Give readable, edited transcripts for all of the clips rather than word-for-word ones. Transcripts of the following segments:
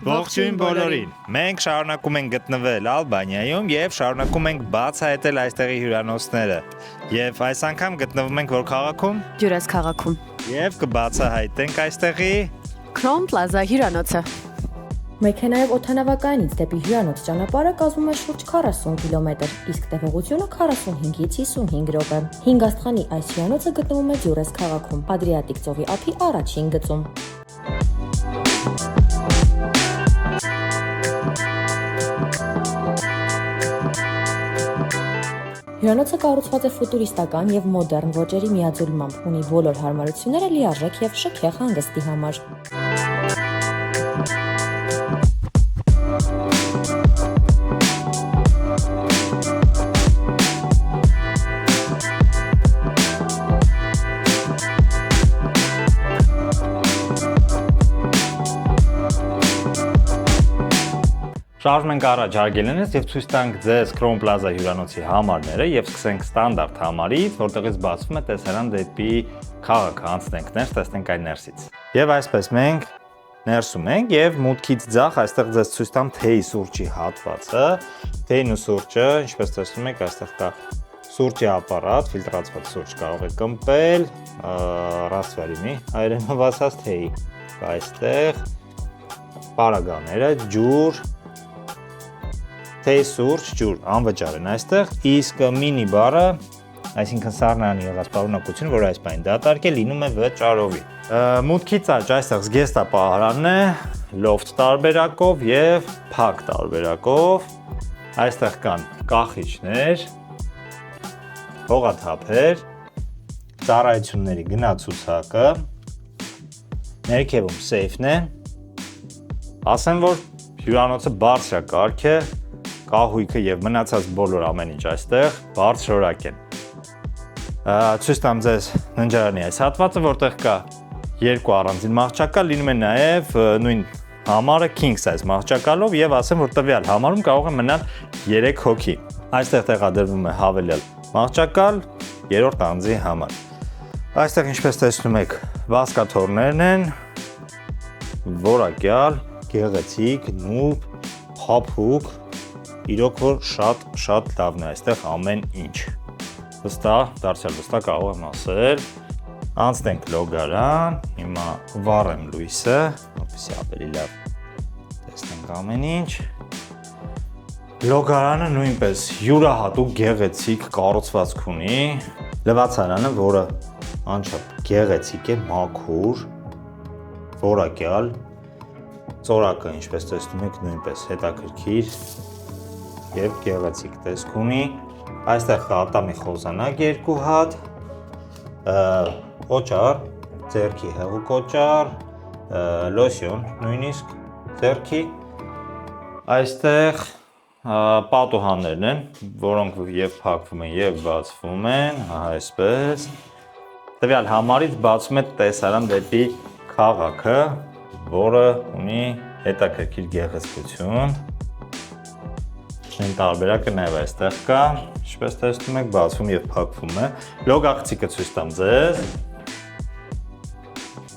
Ողջույն բոլորին։ Մենք շարունակում ենք գտնվել Ալբանիայում եւ շարունակում ենք բացահայտել այստեղի հյուրանոցները։ Եվ այս անգամ գտնվում ենք որ քաղաքում? Գյուրես քաղաքում։ Եվ կբացահայտենք այստեղի Crown Plaza հյուրանոցը։ Մեքենայով օդանավակայանից դեպի հյուրանոց ճանապարհը կազմում է շուրջ 40 կիլոմետր, իսկ տևողությունը 45-ից 55 րոպե։ 5 աստղանի այս հյուրանոցը գտնվում է Գյուրես քաղաքում, Ադրիատիկ ծովի ափի առաջին գծում։ Հյուրանոցը կառուցված է ֆուտուրիստական եւ մոդեռն ոճերի միաձուլմամբ, ունի բոլոր հարմարությունները լիարժեք եւ շքեղ հանգստի համար։ Շարժում ենք առաջ հարգելինս եւ ցույց տանք ձեզ Crown Plaza հյուրանոցի համարները եւ սկսենք ստանդարտ համարից, որտեղից բացվում է տեսարան դեպի քաղաքը, անցնենք ներս, տեսնենք այն ներսից։ Եվ այսպես մենք ներսում ենք եւ մուտքից ձախ այստեղ ձեզ ցույց տամ թեյի սուրճի հատվածը։ Թեյն ու սուրճը, ինչպես տեսնում եք, այստեղ կա սուրճի ապարատ, ֆիլտրացված սուրճ կարող եք ըմպել, ռասվարիմի, հայերենով ասած թեյի կա այստեղ, պարագաները, ջուր, թեյ սուրճ, ջուր, անվճար են այստեղ, իսկ մինի բարը, այսինքն սառնարանի եղած պարունակությունը, որ այս բան դատարկ է, լինում է վճարովի։ Մուտքից աջ այստեղ զգեստապահարանն է, լոֆթ տարբերակով եւ փակ տարբերակով։ Այստեղ կան կախիչներ, հողաթափեր, ծառայությունների գնացուցակը, ներքևում սեյֆն է։ Ասեմ, որ հյուրանոցը բարձրակարգ է, կահույքը եւ մնացած բոլոր ամեն ինչ այստեղ բարձրորակ են։ Ցույց տամ ձեզ ննջարանի այս հատվածը, որտեղ կա երկու առանձին մահճակալ, լինում է նաեւ նույն համարը king size մահճակալով եւ ասեմ, որ տվյալ համարում կարող է մնալ 3 հոգի։ Այստեղ տեղադրվում է հավելյալ մահճակալ 3-րդ անձի համար։ Այստեղ ինչպես տեսնում եք, բազկաթոռներն են, որակյալ, գեղեցիկ, նուրբ, փափուկ, իրոք որ շատ լավն է այստեղ ամեն ինչ։ Վստահ, դարձյալ վստահ կարող եմ ասել։ Անցնենք լոգարան, հիմա վառեմ լույսը, որպեսզի ավելի լավ տեսնենք ամեն ինչ։ Լոգարանը նույնպես յուրահատուկ գեղեցիկ կառուցվածք ունի։ Լվացարանը, որը անչափ գեղեցիկ է, մաքուր, որակյալ, ծորակը, ինչպես տեսնում եք, նույնպես հետաքրքիր եւ գեղեցիկ տեսք ունի։ Այստեղ կա ատամի խոզանակ 2 հատ, կոճար, ձեռքի հեղուկոճար, լոսյոն նույնիսկ ձեռքի։ Այստեղ պատուհաններն են, որոնք եւ փակվում են եւ բացվում են, այսպես։ Տվյալ համարից բացում է տեսարան դեպի քաղաքը, որը ունի հետաքրքիր գեղեցկություն։ Այն տարբերակը նաև այստեղ կա, ինչպես տեսնում եք, բացվում եւ փակվում է։ Լոգ աղցիկը ցույց տամ ձեզ։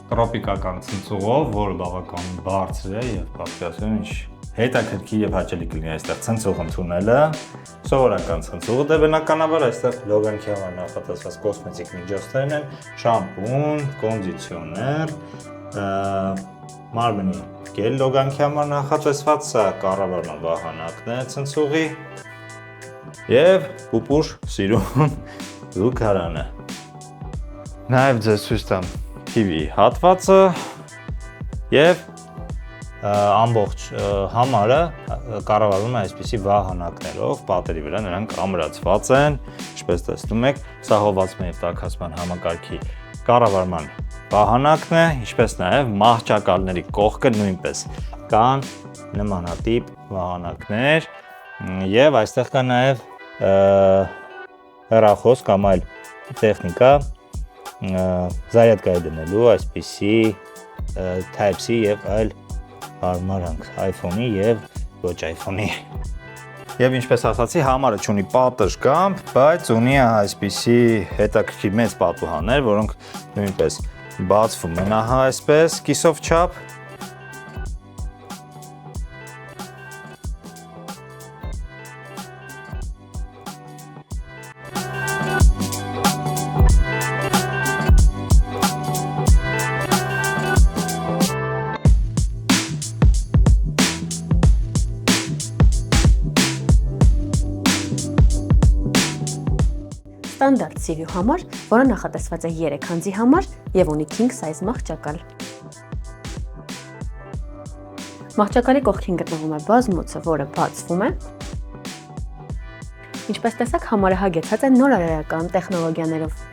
Տրոպիկական ցնցուղով, որը բավականին բարձր է եւ պատկերացնում ինչ հետաքրքիր եւ հաճելի կլինի այստեղ ցնցուղ ընդունելը։ Սովորական ցնցուղը դե բնականաբար այստեղ լոգանքի համար նախատեսված կոսմետիկ միջոցներն են, շամպուն, կոնդիցիոներ, մարմնի գել լոգանքի համար նախատեսված, սա կառավարման վահանակն է ցնցուղի եւ պուպուր սիրուն զուգարանը։ Նաեւ ձեզ ցույց տամ TV հատվածը եւ ամբողջ համարը կառավարվում է այսպիսի վահանակներով, պատերի վրա նրանք ամրացված են, ինչպես տեսնում եք, սա հովացման եւ տաքացման համակարգի կառավարման վահանակն է, ինչպես նաև մահճակալների կողքը նույնպես կան նմանատիպ վահանակներ եւ այստեղ կա նաև հեռախոս կամ այլ տեխնիկա զարյադկայի դնելու, այսպիսի Type-C եւ այլ հարմարանք iPhone-ի եւ ոչ iPhone-ի։ Եվ ինչպես ասացի, համարը չունի պատշգամբ, բայց ունի այսպիսի հետաքրքիր մեծ պատուհաններ, որոնք նույնպես բացվում են ահա այսպես կիսով չափ ստանդարտ սիրու համար, որը նախատեսված է 3 անձի համար եւ ունի king size մահճակալ։ Մահճակալի կողքին գտնվում է բազմոցը, որը բացվում է։ Ինչպես տեսակ, համարը հագեցած է նորարարական տեխնոլոգիաներով։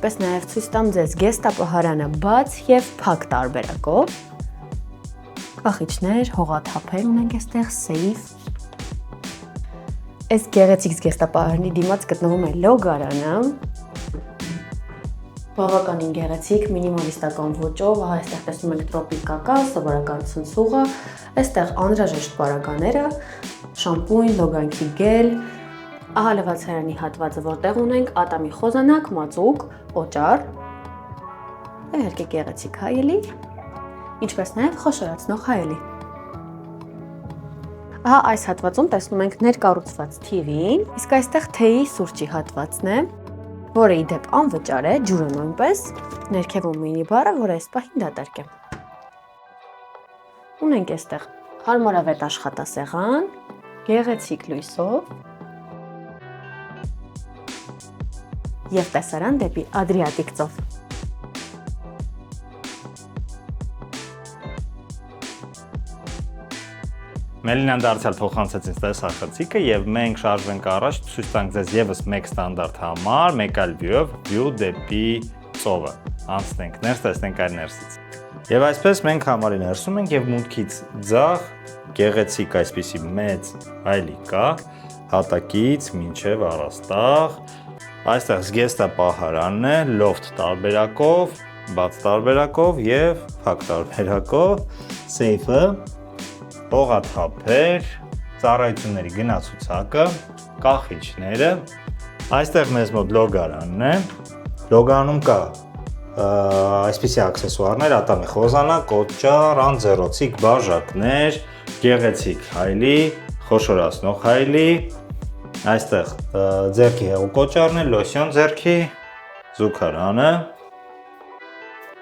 Ինչպես նաև ցույց տամ ձեզ գեստապահարանը բաց եւ փակ տարբերակով։ Կախիչներ, հողաթափեր ունենք այստեղ, սեյֆ։ Այս գեղեցիկ գեստապահարանի դիմաց գտնվում է լոգարանը։ Բավականին գեղեցիկ, մինիմալիստական ոճով, ահա այստեղ տեսնում եք տրոպիկակա, սովորական ցնցուղը, այստեղ անհրաժեշտ պարագաները, շամպույն, լոգանքի գել, ահա լվացարանի հատվածը, որտեղ ունենք ատամի խոզանակ, մածուկ, օճառ, իհարկե գեղեցիկ հայելի, ինչպես նաև խոշորացնող հայելի։ Ահա այս հատվածում տեսնում ենք ներկառուցված TV-ին, իսկ այստեղ թեյի սուրճի հատվածն է, որը ի դեպ անվճար է, ջուրը նույնպես, ներքևում մինի բարը, որը այս պահին դատարկ է։ Ունենք այստեղ հարմարավետ աշխատասեղան, գեղեցիկ լույսով և տեսարան դեպի Ադրիատիկ ծով։ Մելինան դարձյալ փոխանցեց ինձ տեսախցիկը եւ մենք շարժվենք առաջ, ցույց տանք ձեզ եւս մեկ ստանդարտ համար, մեկ այլ view-ով, view դեպի ծովը։ Անցնենք ներս, տեսնենք այլ ներսից։ Եվ այսպես մենք համարի ներսում ենք եւ մուտքից ձախ գեղեցիկ այսպիսի մեծ այլի կա, հատակից մինչեւ առաստաղ։ Այստեղ զգեստապահարանն է, լոֆթ տարբերակով, բաց տարբերակով եւ փակ տարբերակով, սեյֆը, հողաթափեր, ծառայությունների գնացուցակը, կախիչները։ Այստեղ մեզ մոտ լոգարանն է։ Լոգարանում կա այսպիսի աքսեսուարներ, ատամի խոզանակ, օճառ, անձեռոցիկ բաժակներ, գեղեցիկ հայելի, խոշորացնող հայելի։ Այստեղ ձեռքի հեղուկ օճառն է, լոսյոն ձեռքի, զուգարանը։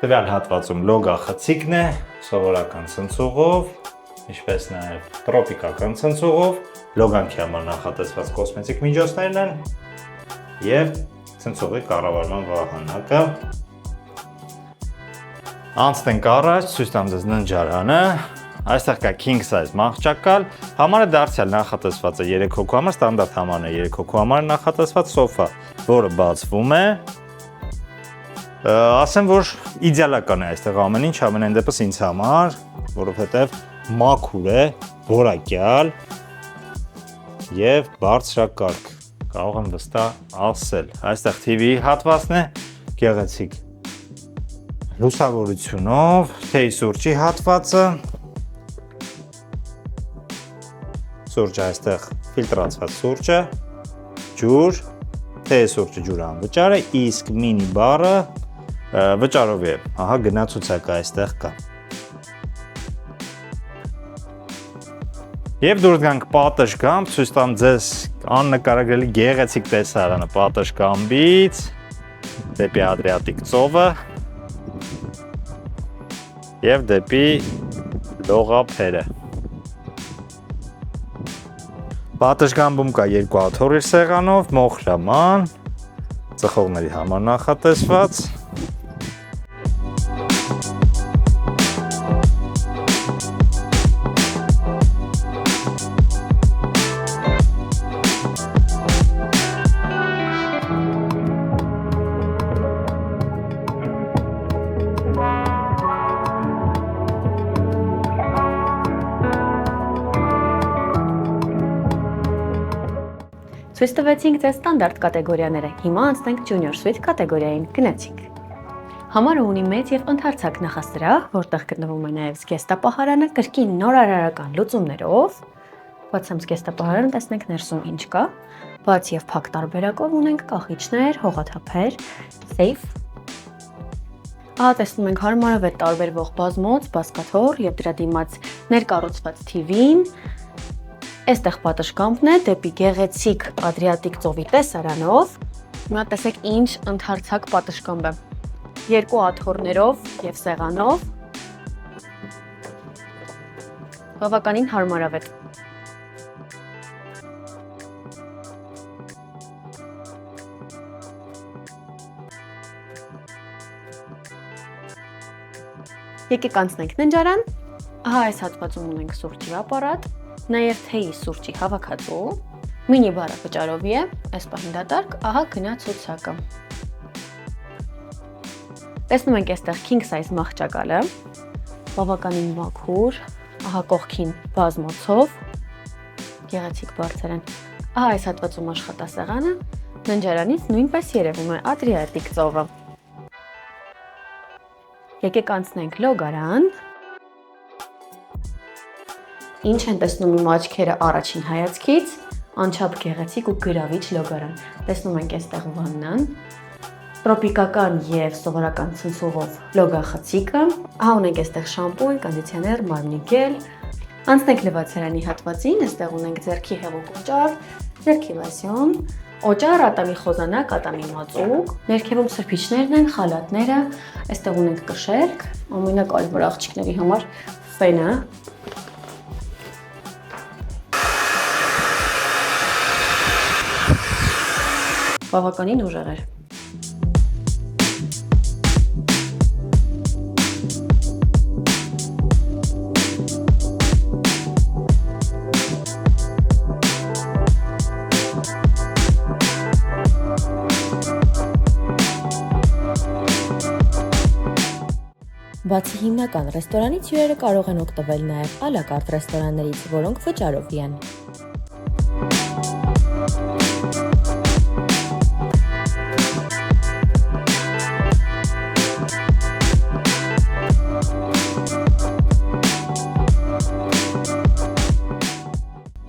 Տվյալ հատվածում լոգախցիկն է, սովորական ցնցուղով, ինչպես նաև տրոպիկական ցնցուղով, լոգանքի համար նախատեսված կոսմետիկ միջոցներն են եւ ցնցուղի կառավարման վահանակը։ Անցնենք առաջ, ցույց տամ ձեզ ննջարանը։ Այստեղ կա king size մահճակալ, համարը դարձյալ նախատեսված է 3 հոգու համար, ստանդարտ համարն է 3 հոգու համար նախատեսված սոֆա, որը բացվում է։ Ասեմ, որ իդեալական է այստեղ ամեն ինչ, ամենայն դեպս ինձ համար, որովհետև մաքուր է, որակյալ եւ բարձրակարգ, կարող եմ վստահ ասել։ Այստեղ TV հատվածն է, գեղեցիկ լուսավորությունով, թեյ սուրճի հատվածը, սուրճը այստեղ ֆիլտրացված սուրճը, ջուր, թեյ սուրճը ջուրը անվճար է, իսկ մինի բարը վճարով է, ահա գնացուցակը այստեղ կա։ Եվ դուրս գանք պատշգամբ, ցույց տամ ձեզ աննկարագրելի գեղեցիկ տեսարանը պատշգամբից դեպի Ադրիատիկ ծովը եւ դեպի լողափերը։ Պատշգամբում կա 2 աթոռիր սեղանով, մոխրաման, ծխողների համար նախատեսված։ Ցույց տվեցինք ձեզ ստանդարտ կատեգորիաները, հիմա անցնենք Junior Suite կատեգորիային, գնացինք։ Համարը ունի մեծ եւ ընդարձակ նախասրահ, որտեղ գտնվում է նաեւ զգեստապահարանը կրկին նորարարական լուծումներով։ Բացեմ զգեստապահարանը, տեսնենք ներսում ինչ կա։ Բաց եւ փակ տարբերակով ունենք կախիչներ, հողաթափեր, սեյֆ։ Ահա տեսնում ենք հարմարավետ տարբերվող բազմոց, բազկաթոռ եւ դրա դիմաց ներկառուցված TV-ին։ Այստեղ պատշգամբն է դեպի գեղեցիկ Ադրիատիկ ծովի տեսարանով։ Հիմա տեսեք ինչ ընդարձակ պատշգամբ է։ 2 աթոռներով եւ սեղանով։ Բավականին հարմարավետ։ Եկեք անցնենք ննջարան։ Ահա այս հատվածում ունենք սուրճի ապարատ, նաև թեյի սուրճի հավաքածու, մինի բարը վճարովի է, այս պահին դատարկ, ահա գնա ցուցակը։ Տեսնում ենք այստեղ king size մահճակալը, բավականին մաքուր, ահա կողքին բազմոցով, գեղեցիկ բարձր են։ Ահա այս հատվածում աշխատասեղանը, ննջարանից նույնպես երևում է Ադրիատիկ ծովը։ Եկեք անցնենք լոգարան։ Ինչ են տեսնում իմ աչքերը առաջին հայացքից, անչափ գեղեցիկ ու գրավիչ լոգարան։ Տեսնում ենք այստեղ վաննան, տրոպիկական եւ սովորական ցնցողով լոգախցիկը, ահա ունենք այստեղ շամպուն, կոնդիցիոներ, մարմնի գել։ Անցնենք լվացարանի հատվածին, այստեղ ունենք ձեռքի հեղուկ օճառ, ձեռքի լոսյոն, օճառ, ատամի խոզանակ, ատամի մածուկ, ներքևում սրբիչներն են, խալատները, այստեղ ունենք կշերք, ամենակարևոր աղջիկների համար ֆենը։ Բավականին ուժեղ էր։ Բացի հիմնական ռեստորանից հյուրերը կարող են օգտվել նաև à la carte ռեստորաններից, որոնք վճարովի են։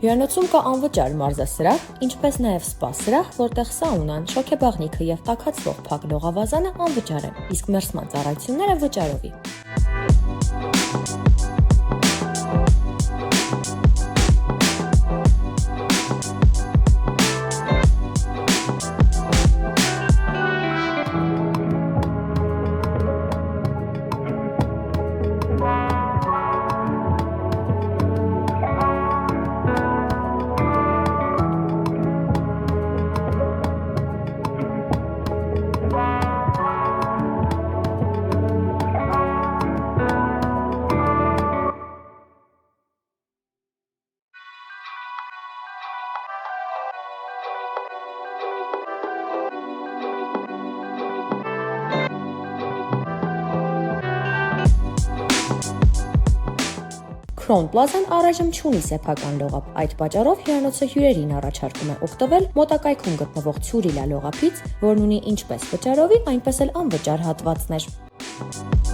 Հյուրանոցում կա անվճար մարզասրահ, ինչպես նաև սպա սրահ, որտեղ սաունան, շոգեբաղնիքը եւ տաքացվող փակ լողավազանը անվճար են, իսկ մերսման ծառայությունները վճարովի։ Քրոն Պլազան առայժմ չունի սեփական լողափ, այդ պատճառով հյուրանոցը հյուրերին առաջարկում է օգտվել մոտակայքում գտնվող Ցուրիլա լողափից, որն ունի ինչպես վճարովի, այնպես էլ անվճար հատվածներ։